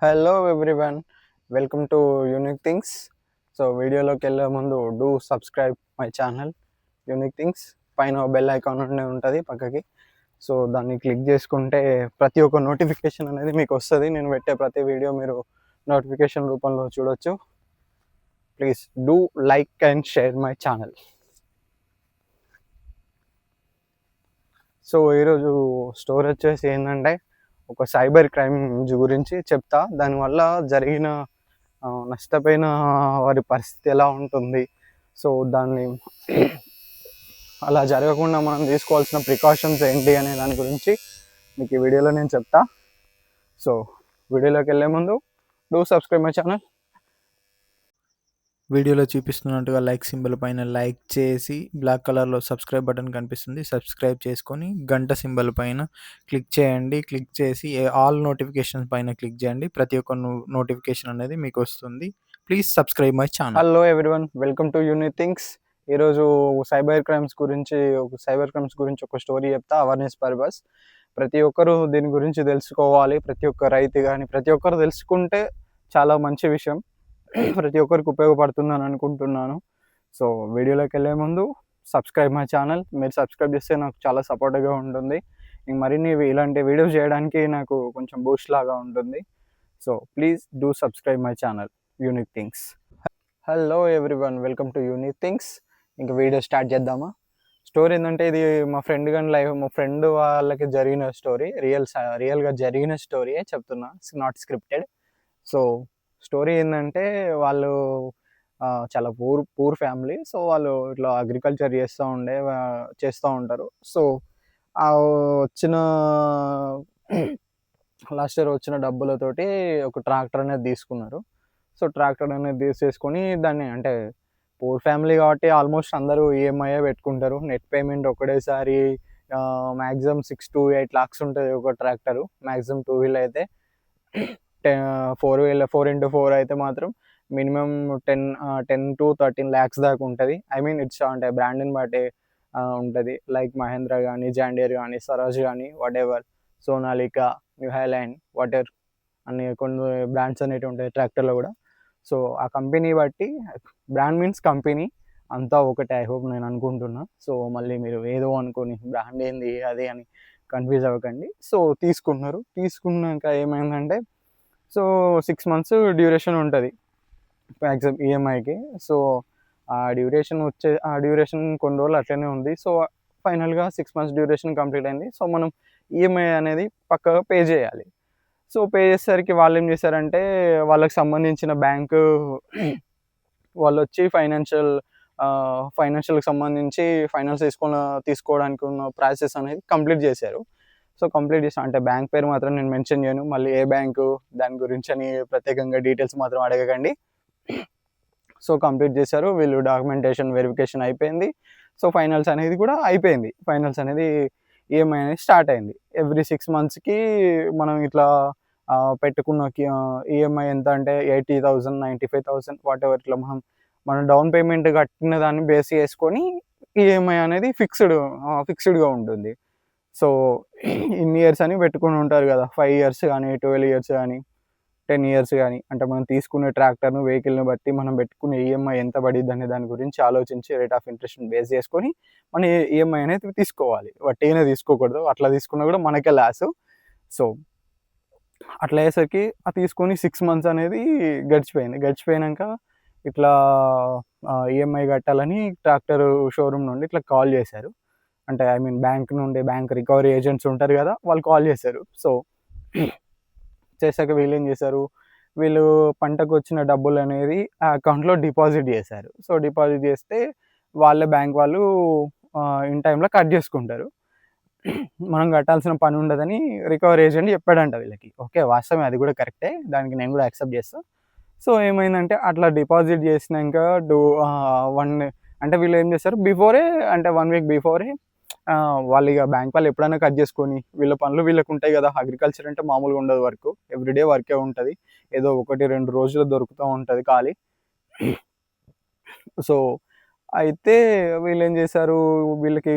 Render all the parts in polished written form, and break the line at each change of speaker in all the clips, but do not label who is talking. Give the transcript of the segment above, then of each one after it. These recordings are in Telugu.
Hello everyone, welcome to unique things. So వీడియోలోకి వెళ్ళే ముందు do subscribe my channel unique things. పైన బెల్ ఐకాన్ ఉంటుంది పక్కకి. సో దాన్ని క్లిక్ చేసుకుంటే ప్రతి ఒక్క నోటిఫికేషన్ అనేది మీకు వస్తుంది. నేను పెట్టే ప్రతి వీడియో మీరు నోటిఫికేషన్ రూపంలో చూడొచ్చు. Please do like and share my channel. So ఈరోజు స్టోరీ వచ్చేసి ఏంటంటే, ఒక సైబర్ క్రైమ్ గురించి చెప్తా. దానివల్ల జరిగిన నష్టపోయిన వారి పరిస్థితి ఎలా ఉంటుంది, సో దాన్ని అలా జరగకుండా మనం తీసుకోవాల్సిన ప్రికాషన్స్ ఏంటి అనే దాని గురించి మీకు ఈ వీడియోలో నేను చెప్తా. సో వీడియోలోకి వెళ్ళే ముందు డూ సబ్స్క్రైబ్ మై ఛానల్.
వీడియోలో చూపిస్తున్నట్టుగా లైక్ సింబల్ పైన లైక్ చేసి బ్లాక్ కలర్లో సబ్స్క్రైబ్ బటన్ కనిపిస్తుంది, సబ్స్క్రైబ్ చేసుకొని గంట సింబల్ పైన క్లిక్ చేయండి. క్లిక్ చేసి ఆల్ నోటిఫికేషన్ పైన క్లిక్ చేయండి. ప్రతి ఒక్క నోటిఫికేషన్ అనేది మీకు వస్తుంది. Please subscribe my channel.
Hello everyone, welcome to unique things. ఈరోజు సైబర్ క్రైమ్స్ గురించి ఒక స్టోరీ చెప్తా, అవేర్నెస్ పర్పస్. ప్రతి ఒక్కరు దీని గురించి తెలుసుకోవాలి. ప్రతి ఒక్క రైతు కానీ ప్రతి ఒక్కరు తెలుసుకుంటే చాలా మంచి విషయం, ప్రతి ఒక్కరికి ఉపయోగపడుతుందని అనుకుంటున్నాను. సో వీడియోలోకి వెళ్ళే ముందు సబ్స్క్రైబ్ మై ఛానల్. మీరు సబ్స్క్రైబ్ చేస్తే నాకు చాలా సపోర్ట్గా ఉంటుంది. మరిన్ని ఇలాంటి వీడియోస్ చేయడానికి నాకు కొంచెం బూస్ట్ లాగా ఉంటుంది. So please do subscribe my channel unique things. Hello everyone, welcome to unique things. ఇంకా వీడియో స్టార్ట్ చేద్దామా? స్టోరీ ఏంటంటే, ఇది మా ఫ్రెండ్ వాళ్ళకి జరిగిన స్టోరీ. రియల్గా జరిగిన స్టోరీయే చెప్తున్నా, నాట్ స్క్రిప్టెడ్. సో స్టోరీ ఏంటంటే, వాళ్ళు చాలా పూర్ ఫ్యామిలీ. సో వాళ్ళు ఇట్లా అగ్రికల్చర్ చేస్తూ ఉంటారు. సో వచ్చిన లాస్ట్ ఇయర్ వచ్చిన డబ్బులతోటి ఒక ట్రాక్టర్ అనేది తీసుకున్నారు. సో ట్రాక్టర్ అనేది తీసేసుకొని దాన్ని, అంటే పూర్ ఫ్యామిలీ కాబట్టి ఆల్మోస్ట్ అందరూ ఈఎంఐ పెట్టుకుంటారు. నెట్ పేమెంట్ ఒకటేసారి మ్యాక్సిమం 6 to 8 lakhs ఉంటుంది ఒక ట్రాక్టరు. మ్యాక్సిమం 2 wheel అయితే 4x4 అయితే మాత్రం మినిమం 10 to 13 lakhs దాకా ఉంటుంది. ఐ మీన్ ఇట్స్ అంటే బ్రాండ్ని బట్టి ఉంటుంది. లైక్ మహేంద్ర కానీ, జాండియర్ కానీ, స్వరాజ్ కానీ, what ever, Sonalika, new Highland, water అన్ని కొన్ని బ్రాండ్స్ అనేవి ఉంటాయి ట్రాక్టర్లో కూడా. సో ఆ కంపెనీ బట్టి, బ్రాండ్ మీన్స్ కంపెనీ అంతా ఒకటే, ఐ హోప్ నేను అనుకుంటున్నా. సో మళ్ళీ మీరు ఏదో అనుకొని బ్రాండ్ ఏంది అది అని కన్ఫ్యూజ్ అవ్వకండి. సో తీసుకున్నాక ఏమైందంటే, సో 6 months డ్యూరేషన్ ఉంటుంది మ్యాక్సిమం ఈఎంఐకి. సో ఆ డ్యూరేషన్ కొన్ని రోజులు అట్లనే ఉంది. సో ఫైనల్గా 6 months డ్యూరేషన్ కంప్లీట్ అయింది. సో మనం ఈఎంఐ అనేది పక్కగా పే చేయాలి. సో పే చేసేసరికి వాళ్ళు ఏం చేశారంటే, వాళ్ళకి సంబంధించిన బ్యాంకు వాళ్ళు వచ్చి ఫైనాన్షియల్కి సంబంధించి ఫైనాన్స్ తీసుకోవడానికి ఉన్న ప్రాసెస్ అనేది కంప్లీట్ చేశారు. సో కంప్లీట్ చేసాం అంటే బ్యాంక్ పేరు మాత్రం నేను మెన్షన్ చేయను, మళ్ళీ ఏ బ్యాంకు దాని గురించి అని ప్రత్యేకంగా డీటెయిల్స్ మాత్రం అడగకండి. సో కంప్లీట్ చేశారు వీళ్ళు, డాక్యుమెంటేషన్ వెరిఫికేషన్ అయిపోయింది. సో ఫైనల్స్ అనేది కూడా అయిపోయింది. ఫైనల్స్ అనేది ఈఎంఐ అనేది స్టార్ట్ అయింది. ఎవ్రీ 6 monthsకి మనం ఇట్లా పెట్టుకున్న ఈఎంఐ ఎంత అంటే 80,000, 95,000 వాట్ ఎవర్, ఇట్లా మనం డౌన్ పేమెంట్ కట్టిన దాన్ని బేస్ చేసుకొని ఈఎంఐ అనేది ఫిక్స్డ్గా ఉంటుంది. సో ఇన్ని ఇయర్స్ అని పెట్టుకుని ఉంటారు కదా, 5 years కానీ, 12 years కానీ, 10 years కానీ. అంటే మనం తీసుకునే ట్రాక్టర్ను, వెహికల్ని బట్టి మనం పెట్టుకునే ఈఎంఐ ఎంత పడిద్ది అనే దాని గురించి ఆలోచించి రేట్ ఆఫ్ ఇంట్రెస్ట్ని బేస్ చేసుకొని మన ఈఎంఐ అనేది తీసుకోవాలి. వట్టిగానే తీసుకోకూడదు, అట్లా తీసుకున్నా కూడా మనకే లాస్. సో అట్లా అయ్యేసరికి తీసుకొని 6 months అనేది గడిచిపోయినాక ఇట్లా ఈఎంఐ కట్టాలని ట్రాక్టర్ షోరూమ్ నుండి ఇట్లా కాల్ చేశారు. అంటే I mean bank recovery agents ఉంటారు కదా, వాళ్ళు కాల్ చేశారు. సో చేశాక వీళ్ళు ఏం చేశారు, వీళ్ళు పంటకు వచ్చిన డబ్బులు అనేది ఆ అకౌంట్లో డిపాజిట్ చేశారు. సో డిపాజిట్ చేస్తే బ్యాంక్ వాళ్ళు ఇన్ టైంలో కట్ చేసుకుంటారు. మనం కట్టాల్సిన పని ఉండదని రికవరీ ఏజెంట్ చెప్పాడంట వీళ్ళకి. ఓకే, వాస్తవమే, అది కూడా కరెక్టే, దానికి నేను కూడా యాక్సెప్ట్ చేస్తాను. సో ఏమైందంటే, అట్లా డిపాజిట్ చేసినాక అంటే వీళ్ళు ఏం చేస్తారు, అంటే 1 week బిఫోరే వాళ్ళు ఇక బ్యాంక్ వాళ్ళు ఎప్పుడైనా కట్ చేసుకొని, వీళ్ళ పనులు వీళ్ళకి ఉంటాయి కదా. అగ్రికల్చర్ అంటే మామూలుగా ఉండదు, వర్క్ ఎవ్రీడే వర్కే ఉంటుంది, ఏదో 1-2 రోజులు దొరుకుతూ ఉంటుంది ఖాళీ. సో అయితే వీళ్ళు ఏం చేశారు, వీళ్ళకి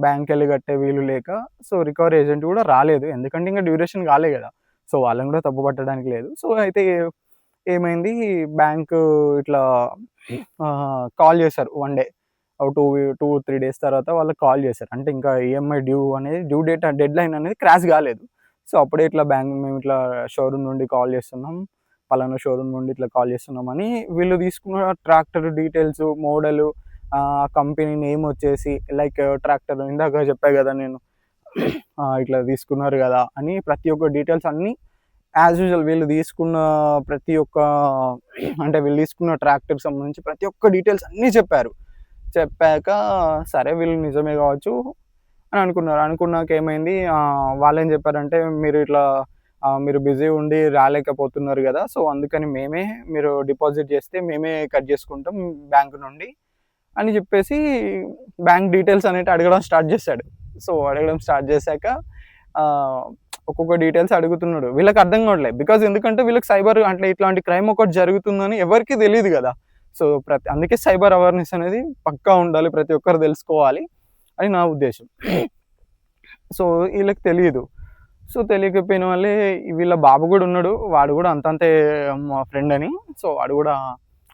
బ్యాంక్ వెళ్ళి కట్టే వీలు లేక, సో రికవరీ ఏజెంట్ కూడా రాలేదు, ఎందుకంటే ఇంకా డ్యూరేషన్ కాలే కదా. సో వాళ్ళని కూడా తప్పు పట్టడానికి లేదు. సో అయితే ఏమైంది, బ్యాంకు ఇట్లా కాల్ చేశారు వన్ డే. ఓ 2-3 డేస్ తర్వాత వాళ్ళకి కాల్ చేశారు. అంటే ఇంకా ఈఎంఐ డ్యూ డేట్ డెడ్‌లైన్ అనేది క్రాష్ కాలేదు. సో అప్పుడే ఇట్లా మేము ఇట్లా షోరూమ్ నుండి కాల్ చేస్తున్నాం. పలానా షోరూమ్ నుండి ఇట్లా కాల్ చేస్తున్నామని వీళ్ళు తీసుకున్న tractor details, model, company name వచ్చేసి లైక్ ట్రాక్టర్ ఇందాక చెప్పా కదా నేను. ఇట్లా తీసుకున్నారు కదా అని ప్రతి ఒక్క డీటెయిల్స్ అన్నీ యాజ్ యూజువల్ వీళ్ళు తీసుకున్న ప్రతి ఒక్క అంటే వీళ్ళు తీసుకున్న ట్రాక్టర్‌కి సంబంధించి ప్రతి ఒక్క డీటెయిల్స్ అన్నీ చెప్పారు. చెప్పాక సరే వీళ్ళు నిజమే కావచ్చు అని అనుకున్నారు. అనుకున్నాక ఏమైంది, వాళ్ళేం చెప్పారంటే మీరు బిజీ ఉండి రాలేకపోతున్నారు కదా! సో అందుకని మీరు డిపాజిట్ చేస్తే మేమే కట్ చేసుకుంటాం బ్యాంక్ నుండి అని చెప్పేసి బ్యాంక్ డీటెయిల్స్ అనేటివి అడగడం స్టార్ట్ చేశాడు. సో అడగడం స్టార్ట్ చేశాక ఒక్కొక్క డీటెయిల్స్ అడుగుతున్నాడు. వీళ్ళకి అర్థం కావట్లేదు. ఎందుకంటే వీళ్ళకి సైబర్ అంటే ఇట్లాంటి క్రైమ్ ఒకటి జరుగుతుందని ఎవరికీ తెలీదు కదా! సో అందుకే సైబర్ అవేర్‌నెస్ అనేది పక్కా ఉండాలి. ప్రతి ఒక్కరు తెలుసుకోవాలి అని నా ఉద్దేశం. సో వీళ్ళకి తెలీదు. సో తెలియకపోయిన వల్లే వీళ్ళ బాబు కూడా ఉన్నాడు. వాడు కూడా అంతంతే మా ఫ్రెండ్ అని. సో వాడు కూడా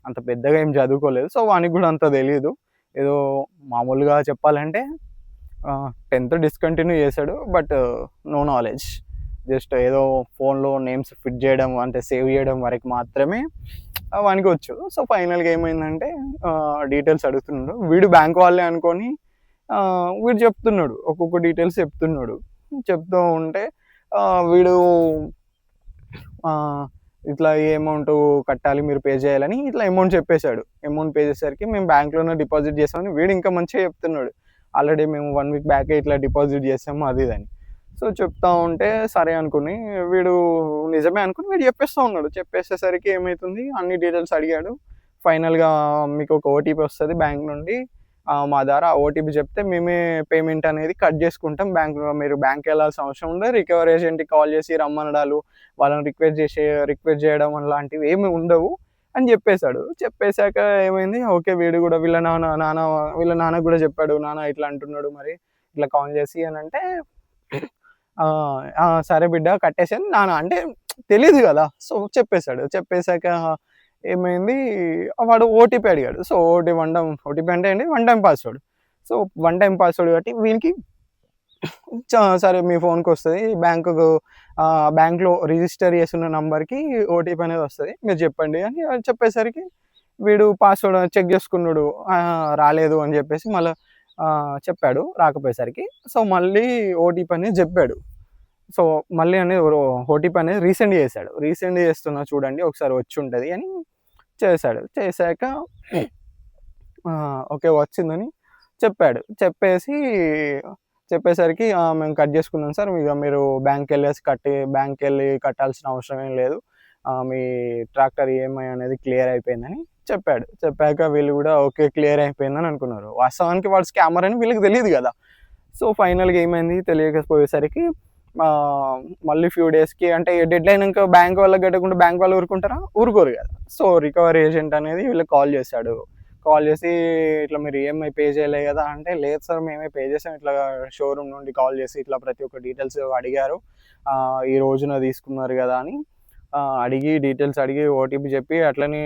అంత పెద్దగా ఏం చదువుకోలేదు. సో వానికి కూడా అంత తెలీదు. ఏదో మామూలుగా చెప్పాలంటే 10th డిస్కంటిన్యూ చేశాడు. But no knowledge. జస్ట్ ఏదో ఫోన్‌లో నేమ్స్ ఫిట్ చేయడం అంటే సేవ్ చేయడం వరకు మాత్రమే వానికి వచ్చు. సో ఫైనల్‌గా ఏమైందంటే డీటెయిల్స్ అడుగుతున్నాడు. వీడు బ్యాంక్ వాళ్ళే అనుకోని వీడు చెప్తున్నాడు. ఒక్కొక్క డీటెయిల్స్ చెప్తున్నాడు. చెప్తూ ఉంటే వీడు ఇట్లా ఈ అమౌంట్ కట్టాలి, మీరు పే చేయాలని ఇట్లా అమౌంట్ చెప్పేశాడు. అమౌంట్ పే చేసేసరికి మేము బ్యాంక్‌లోనే డిపాజిట్ చేసామని వీడు ఇంకా మంచిగా చెప్తున్నాడు. ఆల్రెడీ మేము 1 వీక్ బ్యాకే ఇట్లా డిపాజిట్ చేసాము అది ఇది అని. సో చెప్తా ఉంటే సరే అనుకుని వీడు నిజమే అనుకుని వీడు చెప్పేస్తూ ఉన్నాడు. చెప్పేసేసరికి ఏమైతుంది, అన్ని డీటెయిల్స్ అడిగాడు. ఫైనల్‌గా మీకు ఒక ఓటీపీ వస్తది బ్యాంక్ నుండి. మా ద్వారా ఓటీపీ చెప్తే మేమే పేమెంట్ అనేది కట్ చేసుకుంటాం. మీరు బ్యాంక్‌కి వెళ్ళాల్సిన అవసరం ఉండదు. రికవరీ ఏజెంట్‌కి కాల్ చేసి రమ్మనడాలు, వాళ్ళని రిక్వెస్ట్ చేయడం అలాంటివి ఏమి ఉండవు అని చెప్పేశాడు. చెప్పేశాక ఏమైంది, ఓకే వీడు కూడా వీళ్ళ నాన్నకి కూడా చెప్పాడు. నాన్న ఇట్లా అంటున్నాడు మరి ఇట్లా కాల్ చేసి అని అంటే సరే బిడ్డ కట్టేసాను నాన్న అంటే తెలీదు కదా! సో చెప్పేశాడు. చెప్పేశాక ఏమైంది, వాడు ఓటీపీ అడిగాడు. సో ఓటీపీ అంటే ఏంటి, one time password. So one time password బట్టి వీనికి సరే మీ ఫోన్‌కి వస్తది. బ్యాంక్‌లో రిజిస్టర్ చేసున్న నంబర్‌కి ఓటీపీ అనేది వస్తది. మీరు చెప్పండి అని చెప్పేసరికి వీడు పాస్వర్డ్ చెక్ చేసుకున్నాడు. రాలేదు అని చెప్పేసి మళ్ళా చెప్పాడు రాకపోయేసరికి. సో మళ్ళీ ఓటీపీ అనేది చెప్పాడు. సో మళ్ళీ అనేది ఓటీపీ అనేది రీసెండ్ చేశాడు. రీసెండ్ చేస్తున్నా చూడండి ఒకసారి వచ్చుంటది అని చేశాడు. చేశాక ఓకే వచ్చిందని చెప్పాడు. చెప్పేసరికి మేము కట్ చేసుకున్నాం సార్. ఇక మీరు బ్యాంక్‌కెళ్ళి కట్టాల్సిన అవసరం ఏం లేదు. మీ ట్రాక్టర్ ఈఎంఐ అనేది క్లియర్ అయిపోయిందని చెప్పాడు. చెప్పాక వీళ్ళు కూడా ఓకే క్లియర్ అయిపోయిందని అనుకున్నారు. వాస్తవానికి వాడు స్కామర్ అని వీళ్ళకి తెలీదు కదా! సో ఫైనల్‌గా ఏమైంది, తెలియకపోయేసరికి మళ్ళీ ఫ్యూ డేస్‌కి అంటే డెడ్‌లైన్ ఇంకా బ్యాంక్ వాళ్ళకి కట్టకుండా బ్యాంక్ వాళ్ళు ఊరుకుంటారా? ఊరుకోరు కదా! సో రికవరీ ఏజెంట్ అనేది వీళ్ళకి కాల్ చేశాడు. కాల్ చేసి ఇట్లా మీరు ఈఎంఐ పే చేయలే కదా అంటే, లేదు సార్ మేమే పే చేసాం. ఇట్లా షోరూమ్ నుండి కాల్ చేసి ఇట్లా ప్రతి ఒక్క డీటెయిల్స్ అడిగారు. ఈ రోజున తీసుకున్నారు కదా అని డీటెయిల్స్ అడిగి ఓటీపీ చెప్పి అట్లనే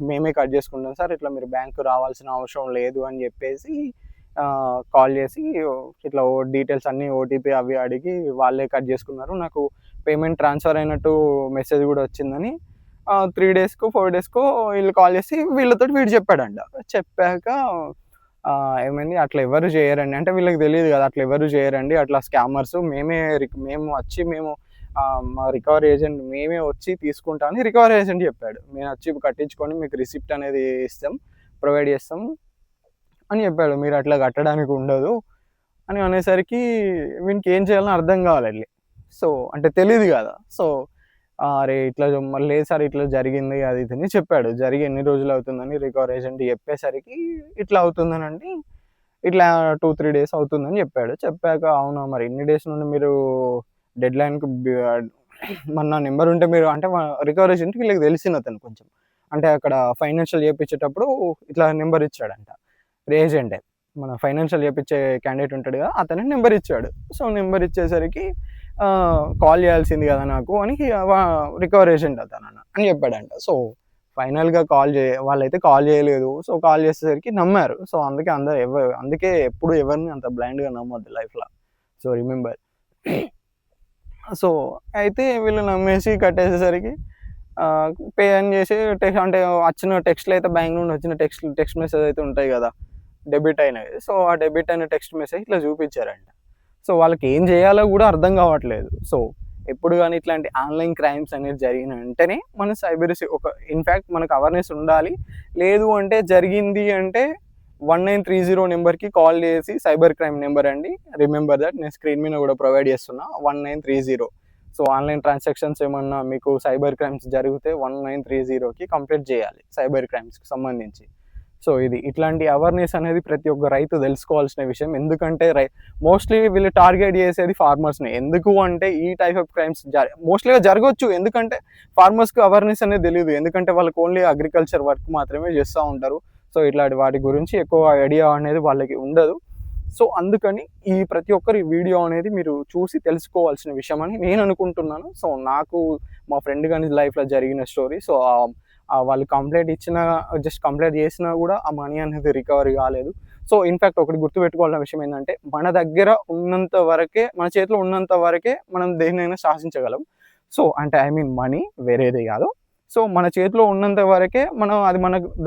మేమే కట్ చేసుకుంటాం సార్. ఇట్లా మీరు బ్యాంకు రావాల్సిన అవసరం లేదు అని చెప్పేసి కాల్ చేసి ఇట్లా డీటెయిల్స్ అన్నీ ఓటీపీ అవి అడిగి వాళ్ళే కట్ చేసుకున్నారు. నాకు పేమెంట్ ట్రాన్స్ఫర్ అయినట్టు మెసేజ్ కూడా వచ్చిందని 3 డేస్‌కో 4 డేస్‌కో వీళ్ళు కాల్ చేసి వీళ్ళతోటి వీడు చెప్పాడంట. చెప్పాక ఏమైంది, అట్లా ఎవరు చేయరండి అంటే వీళ్ళకి తెలియదు కదా, అట్లా ఎవరు చేయరండి, అట్లా స్కామర్స్ మేము మా రికవరీ ఏజెంట్ మేమే వచ్చి తీసుకుంటాం అని రికవరీ ఏజెంట్ చెప్పాడు. మేము వచ్చి కట్టించుకొని మీకు రిసిప్ట్ అనేది ప్రొవైడ్ చేస్తాం అని చెప్పాడు. మీరు అట్లా కట్టడానికి ఉండదు అని అనేసరికి వీనికి ఏం చేయాలని అర్థం కావాలి. సో అంటే తెలీదు కదా. సో అరే ఇట్లా మళ్ళీ లేదు సార్ ఇట్లా జరిగింది అది ఇది అని చెప్పాడు. జరిగి ఎన్ని రోజులు అవుతుందని రికవరీ ఏజెంట్ చెప్పేసరికి ఇట్లా అవుతుందనండి, ఇట్లా 2-3 డేస్ అవుతుందని చెప్పాడు. చెప్పాక అవునా మరి ఇన్ని డేస్ నుండి మీరు డెడ్‌లైన్‌కి మరి నా నెంబర్ ఉంటే మీరు అంటే రికవరీ ఏజెంట్‌కి వీళ్ళకి తెలిసింది అతను కొంచెం. అంటే అక్కడ ఫైనాన్షియల్ చేపించేటప్పుడు ఇట్లా నెంబర్ ఇచ్చాడంట. ఏజెంటే మన ఫైనాన్షియల్ చేపించే క్యాండిడేట్ ఉంటాడు కదా, అతనే నెంబర్ ఇచ్చాడు. సో నెంబర్ ఇచ్చేసరికి కాల్ చేయాల్సింది కదా నాకు అని రికవరీ ఏజెంట్ అతను అని చెప్పాడంట. సో ఫైనల్గా వాళ్ళైతే కాల్ చేయలేదు. సో కాల్ చేసేసరికి నమ్మారు. సో అందుకే ఎప్పుడు ఎవరిని అంత బ్లైండ్గా నమ్మొద్దు లైఫ్లో. So remember. సో అయితే వీళ్ళు నమ్మేసి కట్టేసేసరికి పే అని చేసి అంటే వచ్చిన టెక్స్ట్లు అయితే బ్యాంక్ నుండి వచ్చిన టెక్స్ట్ మెసేజ్ అయితే ఉంటాయి కదా, డెబిట్ అయినవి. సో ఆ డెబిట్ అయిన టెక్స్ట్ మెసేజ్ ఇట్లా చూపించారంట. సో వాళ్ళకి ఏం చేయాలో కూడా అర్థం కావట్లేదు. సో ఎప్పుడు కానీ ఇట్లాంటి ఆన్లైన్ క్రైమ్స్ అనేది జరిగిన వెంటనే మన ఇన్ఫ్యాక్ట్ మనకు అవేర్నెస్ ఉండాలి. లేదు అంటే జరిగింది అంటే 1930 నెంబర్కి కాల్ చేసి, సైబర్ క్రైమ్ నెంబర్ అండి, రిమెంబర్ దట్. నేను స్క్రీన్ మీద కూడా ప్రొవైడ్ చేస్తున్నా 1930. సో ఆన్లైన్ ట్రాన్సాక్షన్స్ ఏమన్నా మీకు సైబర్ క్రైమ్స్ జరిగితే 1930కి కంప్లైంట్ చేయాలి సైబర్ క్రైమ్స్కి సంబంధించి. సో ఇట్లాంటి అవేర్నెస్ అనేది ప్రతి ఒక్క రైతు తెలుసుకోవాల్సిన విషయం. ఎందుకంటే మోస్ట్లీ వీళ్ళు టార్గెట్ చేసేది ఫార్మర్స్ని. ఎందుకు అంటే ఈ టైప్ ఆఫ్ క్రైమ్స్ మోస్ట్లీగా జరగవచ్చు. ఎందుకంటే ఫార్మర్స్కి అవేర్నెస్ అనేది తెలియదు. ఎందుకంటే వాళ్ళకి ఓన్లీ అగ్రికల్చర్ వర్క్ మాత్రమే చేస్తూ ఉంటారు. సో ఇట్లాంటి వాటి గురించి ఎక్కువ ఐడియా అనేది వాళ్ళకి ఉండదు. సో అందుకని ప్రతి ఒక్కరి వీడియో అనేది మీరు చూసి తెలుసుకోవాల్సిన విషయం అని నేను అనుకుంటున్నాను. సో నాకు మా ఫ్రెండ్ కానీ లైఫ్లో జరిగిన స్టోరీ. సో వాళ్ళు కంప్లైంట్ చేసినా కూడా ఆ మనీ అనేది రికవరీ కాలేదు. సో ఇన్ఫ్యాక్ట్ ఒకటి గుర్తుపెట్టుకోవాల్సిన విషయం ఏంటంటే, మన దగ్గర ఉన్నంత వరకే, మన చేతిలో ఉన్నంత వరకే మనం దేన్నైనా శాసించగలం. సో అంటే మనీ వేరేది కాదు. సో మన చేతిలో ఉన్నంత వరకే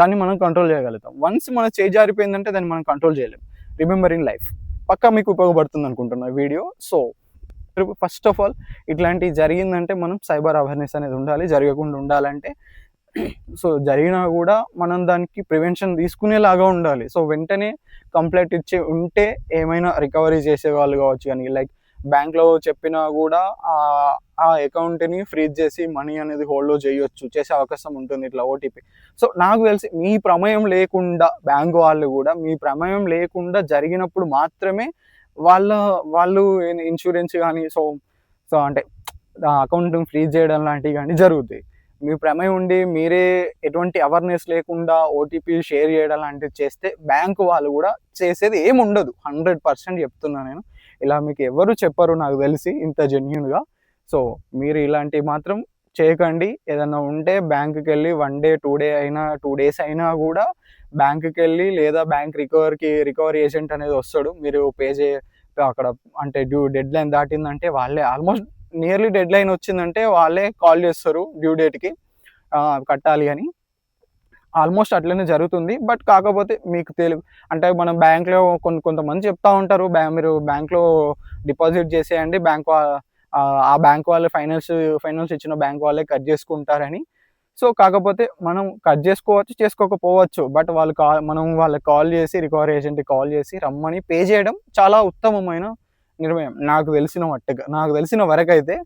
దాన్ని మనం కంట్రోల్ చేయగలుగుతాం. వన్స్ మన చేయి జారిపోయిందంటే దాన్ని మనం కంట్రోల్ చేయలేం. Remember in life. పక్కా మీకు ఉపయోగపడుతుంది అనుకుంటున్నా video. So first of all ఇట్లాంటివి జరిగిందంటే మనం సైబర్ అవేర్నెస్ అనేది ఉండాలి. జరగకుండా ఉండాలంటే సో జరిగినా కూడా మనం దానికి ప్రివెన్షన్ తీసుకునేలాగా ఉండాలి. సో వెంటనే కంప్లైంట్ ఇచ్చి ఉంటే ఏమైనా రికవరీ చేసేవాళ్ళు కావచ్చు. కానీ లైక్ బ్యాంక్లో చెప్పినా కూడా ఆ అకౌంట్ని ఫ్రీజ్ చేసి మనీ అనేది హోల్డ్లో చేసే అవకాశం ఉంటుంది ఇట్లా ఓటీపీ. సో నాకు తెలిసి మీ ప్రమేయం లేకుండా, బ్యాంక్ వాళ్ళు కూడా మీ ప్రమేయం లేకుండా జరిగినప్పుడు మాత్రమే వాళ్ళు ఇన్సూరెన్స్ కానీ సో అంటే అకౌంట్ని ఫ్రీజ్ చేయడం లాంటివి కానీ జరుగుతాయి. మీ ప్రమేయం ఉండి మీరే ఎటువంటి అవేర్నెస్ లేకుండా ఓటీపీ షేర్ చేయడం లాంటివి చేస్తే బ్యాంకు వాళ్ళు కూడా చేసేది ఏముండదు. 100% చెప్తున్నా నేను. ఇలా మీకు ఎవరు చెప్పరు నాకు తెలిసి ఇంత జెన్యూన్గా. సో మీరు ఇలాంటివి మాత్రం చేయకండి. ఏదన్నా ఉంటే బ్యాంకుకి వెళ్ళి 1 డే 2 డేస్ అయినా కూడా బ్యాంకుకి వెళ్ళి, లేదా బ్యాంక్ రికవరీ ఏజెంట్ అనేది వస్తాడు. మీరు అక్కడ అంటే డెడ్ లైన్ దాటిందంటే వాళ్ళే ఆల్మోస్ట్ నియర్లీ డెడ్ లైన్ వచ్చిందంటే వాళ్ళే కాల్ చేస్తారు డ్యూ డేట్కి కట్టాలి అని. ఆల్మోస్ట్ అట్లనే జరుగుతుంది. బట్ కాకపోతే మీకు అంటే మనం బ్యాంక్లో కొంతమంది చెప్తా ఉంటారు, మీరు బ్యాంక్లో డిపాజిట్ చేసేయండి, ఆ బ్యాంక్ వాళ్ళే ఫైనాన్స్ ఇచ్చిన బ్యాంక్ వాళ్ళే కట్ చేసుకుంటారని. సో కాకపోతే మనం కట్ చేసుకోవచ్చు, చేసుకోకపోవచ్చు. బట్ మనం వాళ్ళకి కాల్ చేసి, రికవరీ ఏజెంట్కి కాల్ చేసి రమ్మని పే చేయడం చాలా ఉత్తమమైన నిర్ణయం నాకు తెలిసిన వరకైతే.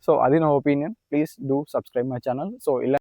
సో అది నా opinion. Please do subscribe my channel. So ఇలా